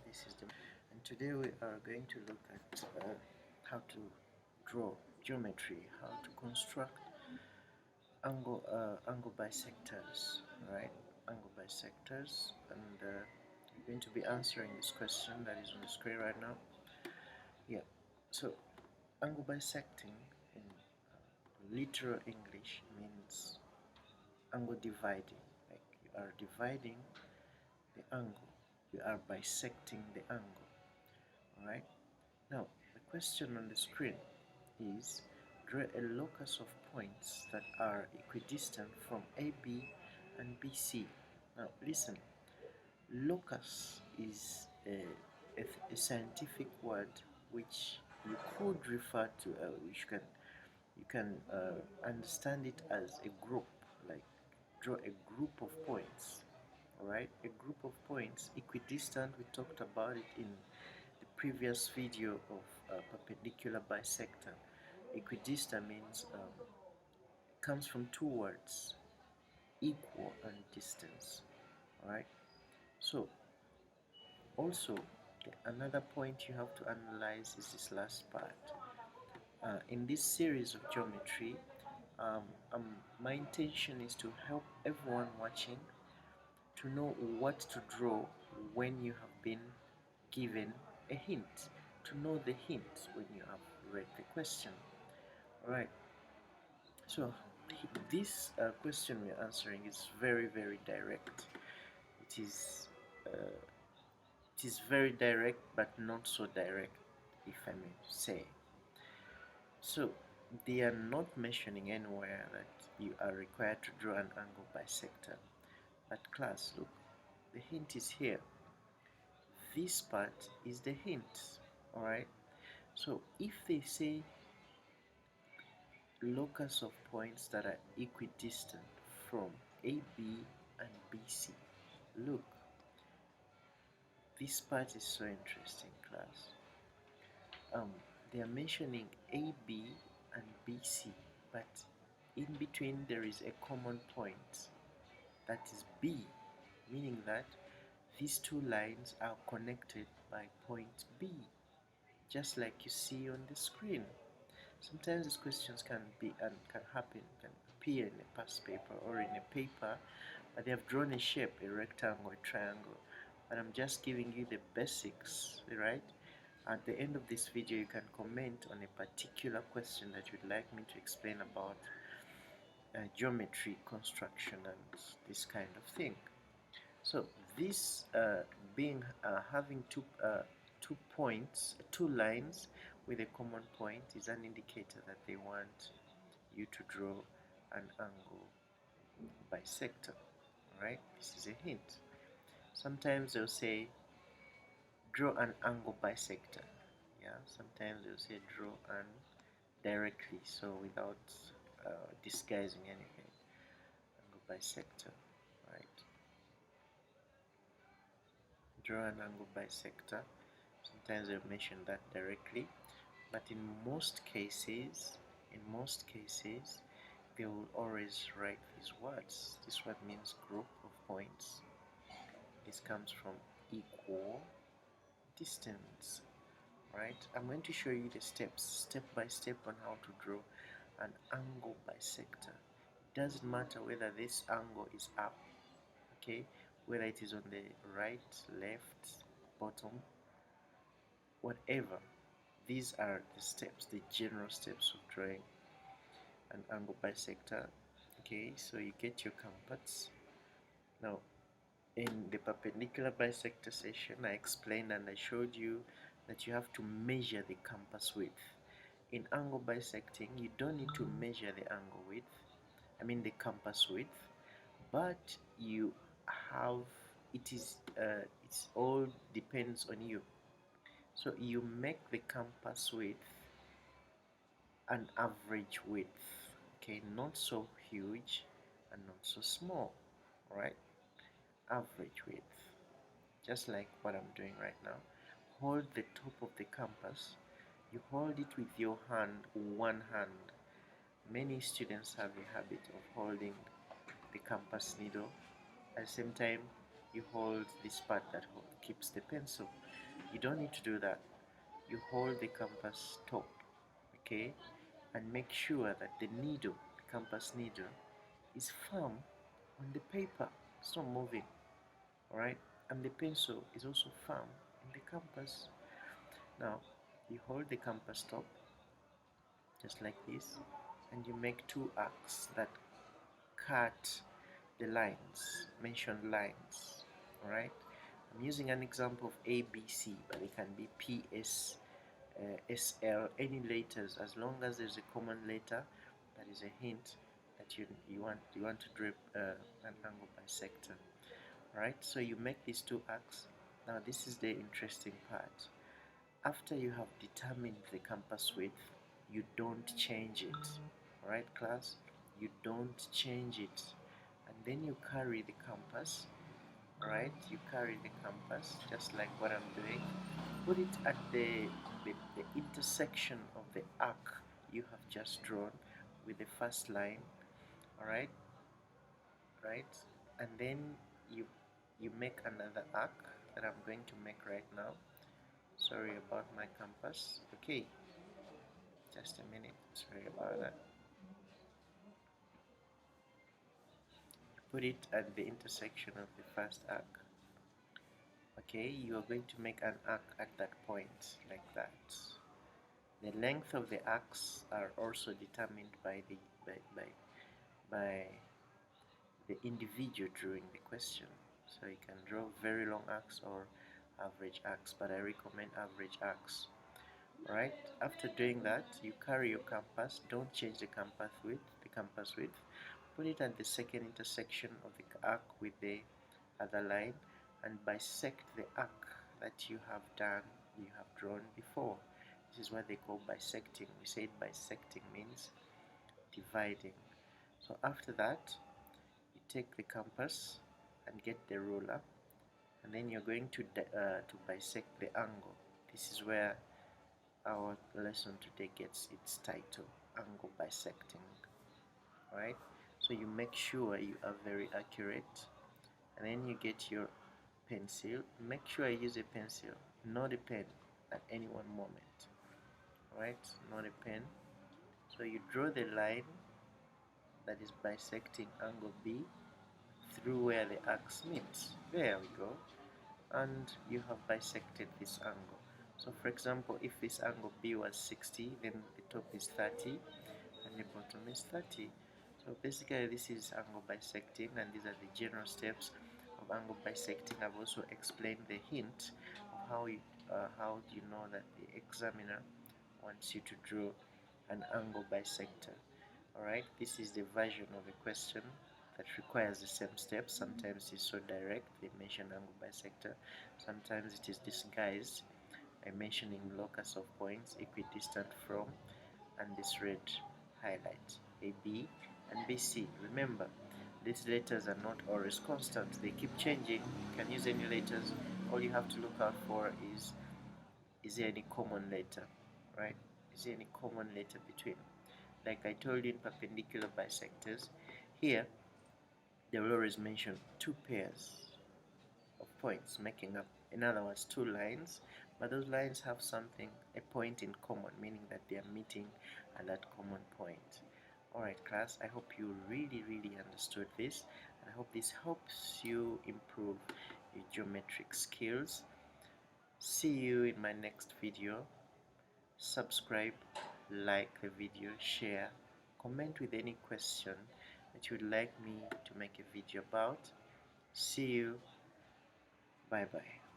This is the and today we are going to look at how to draw geometry, how to construct angle bisectors, right? Angle bisectors, and we're going to be answering this question that is on the screen right now. Yeah. So angle bisecting in literal English means angle dividing. Like you are dividing the angle, you are bisecting the angle. Alright? Now, the question on the screen is draw a locus of points that are equidistant from AB and BC. Now, listen, locus is a scientific word which you could refer to, which you can understand it as a group, like draw a group of points. Alright, a group of points equidistant. We talked about it in the previous video of perpendicular bisector. Equidistant means comes from two words, equal and distance. Alright, so also another point you have to analyze is this last part. In this series of geometry, my intention is to help everyone watching to know what to draw when you have been given a hint, to know the hint when you have read the question. Alright, so this question we're answering is very, very direct. It is very direct, but not so direct, if I may say. So they are not mentioning anywhere that you are required to draw an angle bisector. But class, look, the hint is here. This part is the hint. Alright, so if they say locus of points that are equidistant from AB and BC, look, this part is so interesting, class. They are mentioning AB and BC, but in between there is a common point, that is B, meaning that these two lines are connected by point B, just like you see on the screen. Sometimes these questions can appear in a past paper or in a paper, but they have drawn a shape, a rectangle, a triangle. But I'm just giving you the basics, right? At the end of this video, you can comment on a particular question that you'd like me to explain about geometry, construction, and this kind of thing. So this having two points, two lines with a common point is an indicator that they want you to draw an angle bisector. Right? This is a hint. Sometimes they'll say draw an angle bisector. Yeah. Sometimes they'll say draw an directly, so without disguising anything. Angle bisector. Right. Draw an angle bisector. Sometimes they'll mention that directly, but in most cases, they will always write these words. This word means group of points. This comes from equal distance. Right? I'm going to show you the steps, step by step, on how to draw an angle bisector. It doesn't matter whether this angle is up, okay, whether it is on the right, left, bottom, whatever. These are the steps, the general steps of drawing an angle bisector. Okay, so you get your compass. Now, in the perpendicular bisector session, I explained and I showed you that you have to measure the compass width. In angle bisecting, you don't need to measure the angle width, the compass width, but you have, it's all depends on you. So you make the compass width an average width, okay, not so huge and not so small, right? Average width, just like what I'm doing right now. Hold the top of the compass. You hold it with your hand, one hand. Many students have the habit of holding the compass needle. At the same time, you hold this part that keeps the pencil. You don't need to do that. You hold the compass top, okay, and make sure that the needle, the compass needle, is firm on the paper. It's not moving, alright? And the pencil is also firm in the compass. Now, you hold the compass top just like this, and you make two arcs that cut the lines, mentioned lines, alright? I'm using an example of A, B, C, but it can be P, S, SL, any letters, as long as there's a common letter. That is a hint that you want to draw an angle bisector. Right, so you make these two arcs. Now this is the interesting part. After you have determined the compass width, you don't change it. Alright class, you don't change it, and then you carry the compass. Alright, you carry the compass just like what I'm doing. Put it at the intersection of the arc you have just drawn with the first line. Alright, right, and then you make another arc that I'm going to make right now. Sorry about my compass. Okay, just a minute. Sorry about that. Put it at the intersection of the first arc. Okay, you are going to make an arc at that point like that. The length of the arcs are also determined by by the individual drawing the question. So you can draw very long arcs or average arcs, but I recommend average arcs. Alright, after doing that, you carry your compass. Don't change the compass width. Put it at the second intersection of the arc with the other line and bisect the arc that you have drawn before. This is what they call bisecting. We said bisecting means dividing. So after that, you take the compass and get the ruler, and then you're going to bisect the angle. This is where our lesson today gets its title, angle bisecting. Right, so you make sure you are very accurate, and then you get your pencil. Make sure I use a pencil, not a pen, at any one moment. Right, not a pen. So you draw the line that is bisecting angle B through where the arcs meet. There we go. And you have bisected this angle. So for example, if this angle B was 60, then the top is 30 and the bottom is 30. So basically this is angle bisecting, and these are the general steps of angle bisecting. I've also explained the hint of how do you know that the examiner wants you to draw an angle bisector. Alright, this is the version of a question that requires the same steps. Sometimes it's so direct, they mention angle bisector. Sometimes it is disguised by mentioning locus of points equidistant from and this red highlight, AB and BC. Remember, these letters are not always constant, they keep changing. You can use any letters. All you have to look out for is there any common letter, right? Is there any common letter between? Like I told you in perpendicular bisectors, here they will always mention two pairs of points making up, in other words, two lines, but those lines have something, a point in common, meaning that they are meeting at that common point. Alright class, I hope you really understood this, and I hope this helps you improve your geometric skills. See you in my next video. Subscribe, like the video, share, comment with any question that you would like me to make a video about. See you. Bye bye.